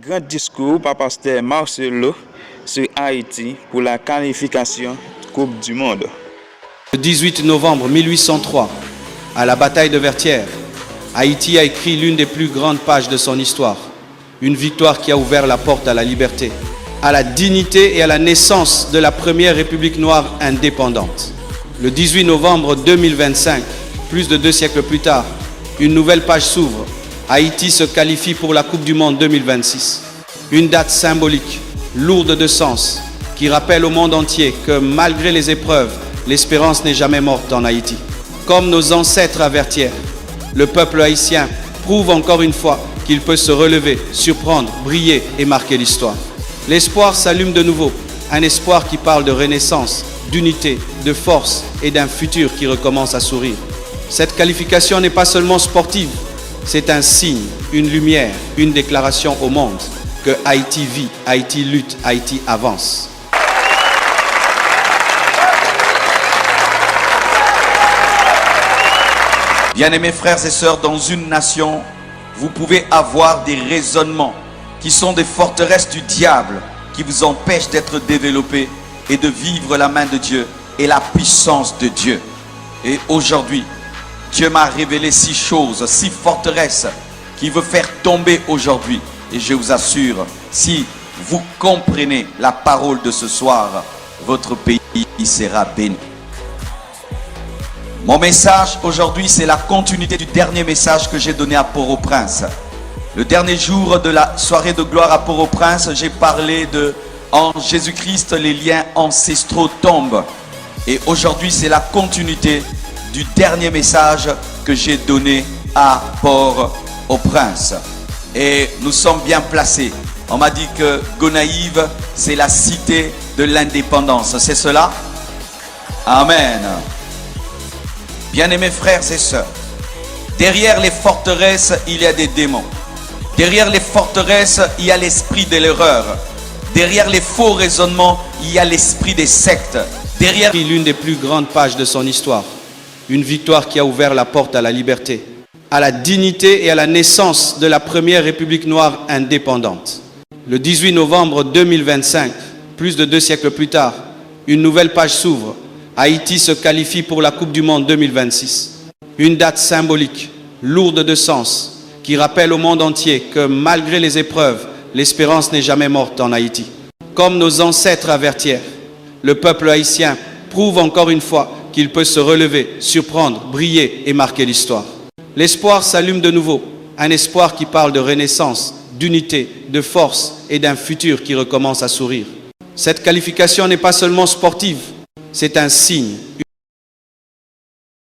Grand discours par pasteur Marcelo sur Haïti pour la qualification Coupe du Monde. Le 18 novembre 1803, à la bataille de Vertières, Haïti a écrit l'une des plus grandes pages de son histoire. Une victoire qui a ouvert la porte à la liberté, à la dignité et à la naissance de la première République noire indépendante. Le 18 novembre 2025, plus de 2 siècles plus tard, une nouvelle page s'ouvre. Haïti se qualifie pour la Coupe du Monde 2026. Une date symbolique, lourde de sens, qui rappelle au monde entier que malgré les épreuves, l'espérance n'est jamais morte en Haïti. Comme nos ancêtres à Vertières, le peuple haïtien prouve encore une fois qu'il peut se relever, surprendre, briller et marquer l'histoire. L'espoir s'allume de nouveau, un espoir qui parle de renaissance, d'unité, de force et d'un futur qui recommence à sourire. Cette qualification n'est pas seulement sportive, c'est un signe, une lumière, une déclaration au monde que Haïti vit, Haïti lutte, Haïti avance. Bien-aimés frères et sœurs, dans une nation, vous pouvez avoir des raisonnements qui sont des forteresses du diable qui vous empêchent d'être développés et de vivre la main de Dieu et la puissance de Dieu. Et aujourd'hui, Dieu m'a révélé 6 choses, 6 forteresses qui veut faire tomber aujourd'hui. Et je vous assure, si vous comprenez la parole de ce soir, votre pays sera béni. Mon message aujourd'hui, c'est la continuité du dernier message que j'ai donné à Port-au-Prince. Le dernier jour de la soirée de gloire à Port-au-Prince, j'ai parlé de en Jésus-Christ, les liens ancestraux tombent. Et aujourd'hui, c'est la continuité du dernier message que j'ai donné à Port-au-Prince. Et nous sommes bien placés. On m'a dit que Gonaïves, c'est la cité de l'indépendance. C'est cela? Amen. Bien-aimés frères et sœurs, derrière les forteresses, il y a des démons. Derrière les forteresses, il y a l'esprit de l'erreur. Derrière les faux raisonnements, il y a l'esprit des sectes. Derrière l'une des plus grandes pages de son histoire. Une victoire qui a ouvert la porte à la liberté, à la dignité et à la naissance de la première République noire indépendante. Le 18 novembre 2025, plus de 2 siècles plus tard, une nouvelle page s'ouvre. Haïti se qualifie pour la Coupe du Monde 2026. Une date symbolique, lourde de sens, qui rappelle au monde entier que malgré les épreuves, l'espérance n'est jamais morte en Haïti. Comme nos ancêtres à Vertières, le peuple haïtien prouve encore une fois qu'il peut se relever, surprendre, briller et marquer l'histoire. L'espoir s'allume de nouveau, un espoir qui parle de renaissance, d'unité, de force et d'un futur qui recommence à sourire. Cette qualification n'est pas seulement sportive, c'est un signe,